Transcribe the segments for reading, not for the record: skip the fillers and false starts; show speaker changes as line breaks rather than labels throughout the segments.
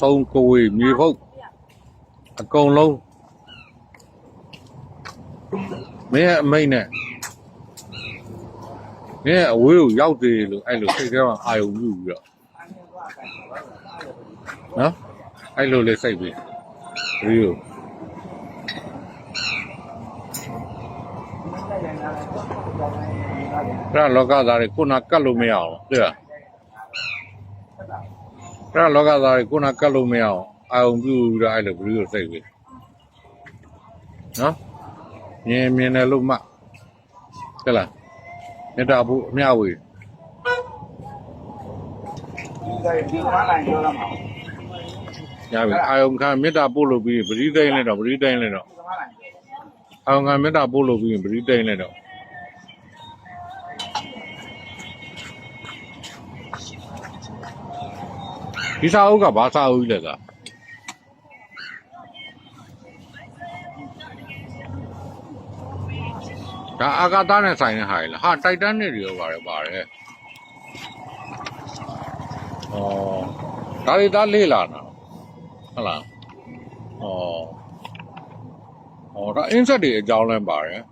ဆုံးကိုဝေမြေဖုတ်အကုန်လုံးမင်းရဲ့အမိတ်နဲ့မင်းရဲ့အဝေးကိုရောက်သေးလို့အဲ့လိုစိတ်ထဲမှာအာယုံပြုပြီးတော့နော်အဲ့လိုလေးစိတ်ပြီးဒီလိုအဲ့လောကသားတွေကိုနာကတ်လို့မရအောင်သိလားအဲ့လောကသားတွေကိုနာကတ်လို့မရအောင်အာယုံပြုပြီးတော့အဲ့လိုဒီလိုစိတ်ပြီးနော်မြင်တယ်လို့မှဟုတ်လားမေတ္တာဖို့အမျှဝေရပြီအာယုံခံမေတ္တာပို့လို့ပြီးပရိသိမ့်လိုက်တော့အာယုံခံမေတ္တာပို့လို့ပြီးပရိသိမ့်လိုက်တော့ဒီစာအုပ်ကဘာစာအုပ်လဲကဒါအာကာသနဲ့ဆိုင်တဲ့ဟာလေဟာတိုက်တန်းနဲ့တွေရောပါတယ်ဩဒါတွေသားလေးလာတာဟုတ်လားဒါအင်းဆက်တွေအကြောင်းလဲပါတယ်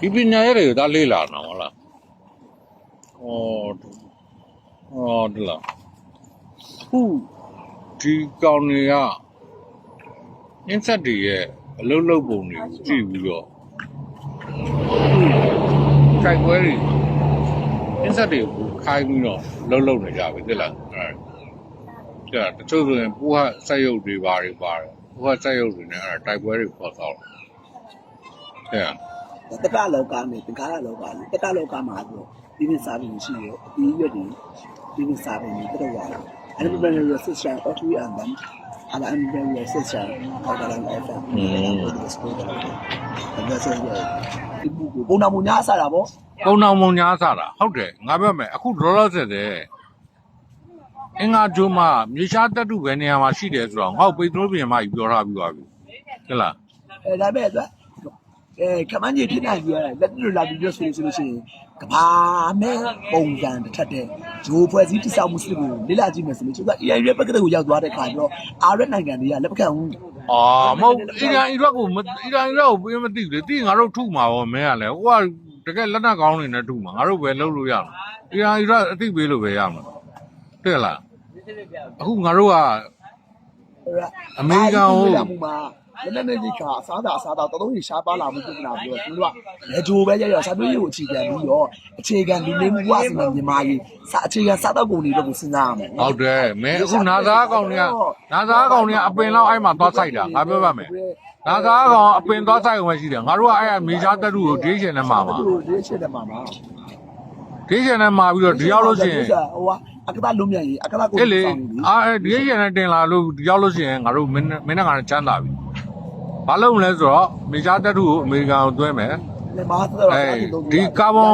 ဒီပညာရည်တွေသားလေးလာတာဟုတ်လားဒီလားခုဒီကောင်တွေကအင်းဆက်တွေရဲ့အလုံးလုံးပုံတွေကိုကြည့်ပြီးတော့တိုက်ပွဲတွေအင်းဆက်တွေကိုခိုင်းပြီးတော့လုံးနေကြပြီသိလားအဲ့ဒါတချို့ဆိုရင်ပူဟဆက်ရုပ်တွေပါတယ်ပူဟဆက်ရုပ်တွေနဲ့အဲ့ဒါတိုက်ပွဲတွေပေါ်တော့
တတလောကနဲ့တကားလောကနဲ့တတလောကမှာဆိုဒီနေ့စာပြီးရှိရောအပြီးရွက်ဒီနေ့စာပြီးတော့ရတယ်အဲ့ဒီဘယ်လိုဆက်ရှာတော့သူရမ်းတယ်အဲ့ဒါအမြဲတမ်းဆက်ရှာတော့တယ်အဲ့ဒါဒါဆိုရင်ဒီဘူကိုပုံနာမညာစားတာဗော
ပုံနာမညာစားတာဟုတ်တယ်ငါပြောမယ်အခုလောလောဆယ်တဲ့အင်္ဂါကျိုးမှာမြေရှားတက်တုပဲနေရာမှာရှိတယ်ဆိုတော့ငါ့ပိတ်သိုးပြင်မှာပြောထားပြီးသွားပြီဟုတ်လား
ဒါပဲအတွက်ခမန်းကြီးဖြစ်နိုင်ပြီလက်တွေ့လာပြီးပြောဆိုလို့ရှိရင်ကဘာမဲပုံစံတစ်ထက်တဲ့ဂျိုးဖွဲ့စည်းတိစောက်မှုစစ်ကိုလေ့လာကြည့်မယ်ဆိုလို့ကျတော့ AI ရဲ့ပကတိကိုရောက်သွားတဲ့ခါကျတော့အာရက်နိုင်ငံတွေကလက်မခံဘူး
မဟုတ်အီရန်ကိုပြင်မသိဘူးလေတိငါတို့ထုမှာရောမင်းကလည်းဟိုကတကယ်လက်နက်ကောင်းနေနဲ့ထုမှာငါတို့ပဲလုပ်လို့ရမှာအီရန်အသိပေးလို့ပဲရမှာတဲ့လားအခုငါတို့ကအမေရိကန်ကို
လက်နဲ့ကြီးကအစားတော်တော်ကြီးရှားပါလာမှုပြဿနာပြီးတော့သူတို့ကလက်ဂျိုပဲရစာမျိုးကိုအခြေခံပြီးတော့အခြေခံလူနေမှုဝါစနာမြန်မာကြီးအခြေခံစားတော့ကုန်တွေတော့ကိုစဉ်းစားရမယ်
ဟုတ်တယ်မင်းအခုနာသားကောင်တွေကအပင်လောက်အဲ့မှာသွားဆိုင်တာငါပြောပါမယ်နာသားကောင်အပင်သွားဆိုင်ဝင်ရှိတယ်ငါတို့ကအဲ့မေရှားတက်တူကိုဒေးရှင်နဲ့မှာ
ဒေးရှင်နဲ့မှာ
ဒေးရှင်နဲ့မှာပြီးတော့ဒီရောက်လို့ရှိရင်
အကတာလုံးမြန်ကြီးအကတာကို
ဆောင်နေပြီဒေးရှင်နဲ့တင်လာလို့ဒီရောက်လို့ရှိရင်ငါတို့မင်းနဲ့ငါနဲ့ချမ်းသာပြီဘာလို့မလဲဆိုတော့မေရှားတက်တူကိုအမေရိကန်ကိုသွင်းမယ်ဒီကာဗွန်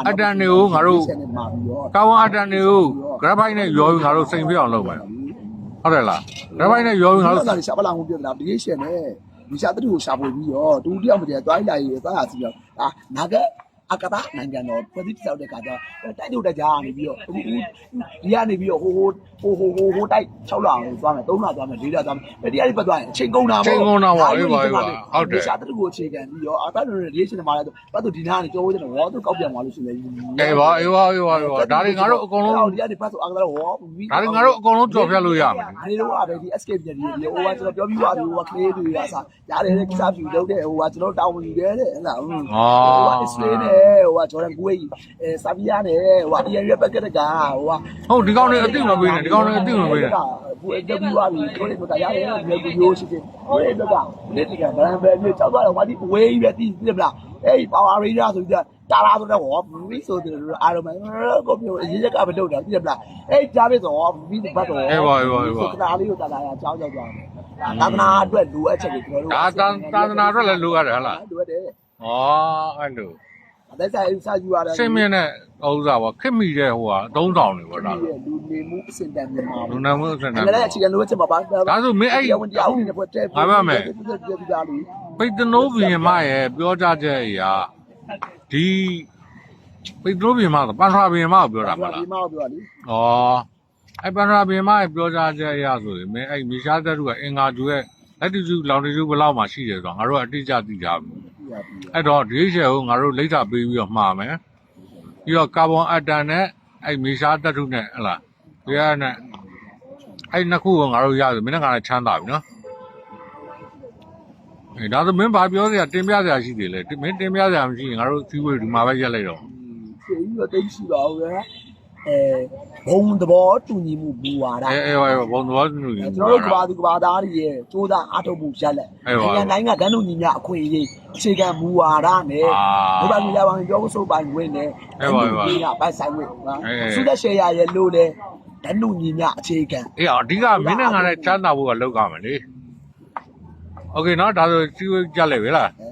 အတန်တွေကိုငါတို့ကာဗွန်အတန်တွေကို graphite နဲ့ရောပြီးငါတို့စိန်ပြအောင်လုပ်မယ်ဟုတ်တယ်လား graphite နဲ့ရောပြီးငါတို့
ရှာပလာမှုပြတယ်လားဒီရှင်နဲ့မေရှားတက်တူကိုရှာပွေပြီးတော့တူတယောက်မတည်းတွိုင်းလာရေးသွားရစီတော့နာကအကတာနိုင်ငံတော်ဖွဲ့စည်းတောက်တဲ့ခါကျတိုက်ထုတ်တကြားနေပြီးတော့ဒီကနေပြီးတော့ဟိုတိုက်6လအောင်သွားမယ်3လသွားမယ်4လသွားမယ်ဒီအရင်ပတ်သွားရင်အချိန်ကုန်တာ
ပေါ့ချိန်ကုန်တာပါဟုတ်တယ်
ရှားတူကိုအခြေခံပြီးတော့အတားတွေရေးရှင်မှာလဲပတ်သူဒီနာကနေကြောဝဲတယ်ဝါသူကောက်ပြန်သွားလို့ရှိရင်
အေးပါဒါတွေငါတို့အကုန်လုံး
ဒီကနေပတ်သူအကတာဝါ
ဒါတွေငါတို့အကုန်လုံးကြော်ဖြတ်လို့ရမယ်
ဒီလိုကပဲဒီ escape ပြည်ဒီဟိုကကျွန်တော်ပြောပြီးသွားပြီဟိုကကလေးတွေကစားရတယ်ကိစ္စပြူလုပ်တဲ့ဟိုကကျွန်တော်တောင်းဝင်ယူတယ်တဲ့ဟုတ်လားဟိုက display နဲ့ဟိုကဂျော်ဒန်ကိုကြီးစာပြားနဲ့ဟိုကအရင်ရပက်ကတကဟိုက
ဟုတ်ဒီကောင်တွေအသိမပေးနဲ့ဒီကောင်တွေအသိမပေးနဲ့
ဟိုတက်ပြီးသွားပြီကိုလေးတို့တရားရတယ်မြေကူရိုးရှိတယ်ကိုလေးတို့ကလက်တကဗရန်ဘယ်မျိုးကြောက်သွားတော့ဝါဒီဝေးပဲသိမလားအေးပါဝါရီရာဆိုပြီးတာလာဆိုတော့ဟောဘီဆိုတယ်အားလုံးကိုမျိုးအရေးရကမလုပ်တာသိမလားအေးကြားပြီဆိုဟောဘီဘတ်တော့
အေးပါ
တာလေးကိုတာလာရကြောက်သွားတယ်သာသနာအတွက်လိုအပ်ချက်တွေကျွန်တော်
တို့သာသနာအတွက်လည်းလိုရတယ်ဟုတ်လား
လိုတယ်
အဲ့လို
လက်ဆိုင်စာယူရတယ်
ရှင်းမြင့်တဲ့ဥစ္စာပေါ့ခက်မိတဲ့ဟိုကအသုံးဆောင်တွေပေါ့ဒါ
လူနေမှုအစင်တန်မြန်မာ
လူနေမှုအစင်တန်
လည်းအခြေခံလိုအပ်ချက်မှာပါ
ဒါဆိုမင်းအဲ့
ဝန်တရားဝင်တဲ့ဘက်တဲ့
ဘာမှမပိတ်တနိုးဘီယမရဲ့ပြောကြချက်အရာဒီ ပိတ်လို့ပြင်မှာပန်ထွာပြင်မှာပြောတာမလား
ဒီမှာပြောတာလေ
ဩအဲ့ပန်ထွာပြင်မှာပြောကြချက်အရဆိုရင်မင်းအဲ့မြေရှားတက်တူကအင်္ဂါကျူရဲ့လက်တူကျူလောင်တူကျူဘယ်လောက်မှရှိတယ်ဆိုတော့ငါတို့ကအတိအကျသိကြပြီအဲ့တော့ဒီရှယ်ကိုငါတို့လိမ့်စာပေးပြီးတော့မှားမယ်ပြီးတော့ကာဗွန်အက်တန်နဲ့အဲ့မြေရှားတက်တူနဲ့ဟလားဒီကနဲ့အဲ့နှစ်ခုကိုငါတို့ရဆိုမင်းကလည်းချမ်းသာပြီနော်အဲ့ဒါဆိုမင်းဘာပြောစရာတင်ပြစရာရှိသေးလဲမင်းတင်ပြစရာမရှိရင်ငါတို့စီးဝေးဒီမှာပဲရက်လိုက်တော့
ကျေးဇူးတော့တိတ်ရှိပါဦးဗျာဘုံသဘောတူညီမှုဘူဝါဒ
အေးဘုံတော်သူကြီး
ကျွန်တော်တို့ကဘာသူကဘာသားတွေရဲ့စူးစမ်းအားထုတ်မှုရက်လက်နိုင်ငံတိုင်းကတန်းတူညီမျှအခွင့်အရေးအခြေခံမူဝါဒနဲ့ဒီပါမီလာပိုင်းပြောဆိုပိုင်ဝင်နဲ့ဒီကပိုင်ဆိုင်ဝင်စုသက်ရှယ်ရရဲ့လို့လေတန်းတူညီမျှအခြေခံ
အေးအဓိကမင်းနဲ့ငါနဲ့ချမ်းသာဖို့ကလောက်ကြမယ်လေโอเคเนาะဒါဆိုစီးဝေးကြလိုက်ပြီလား
အဲ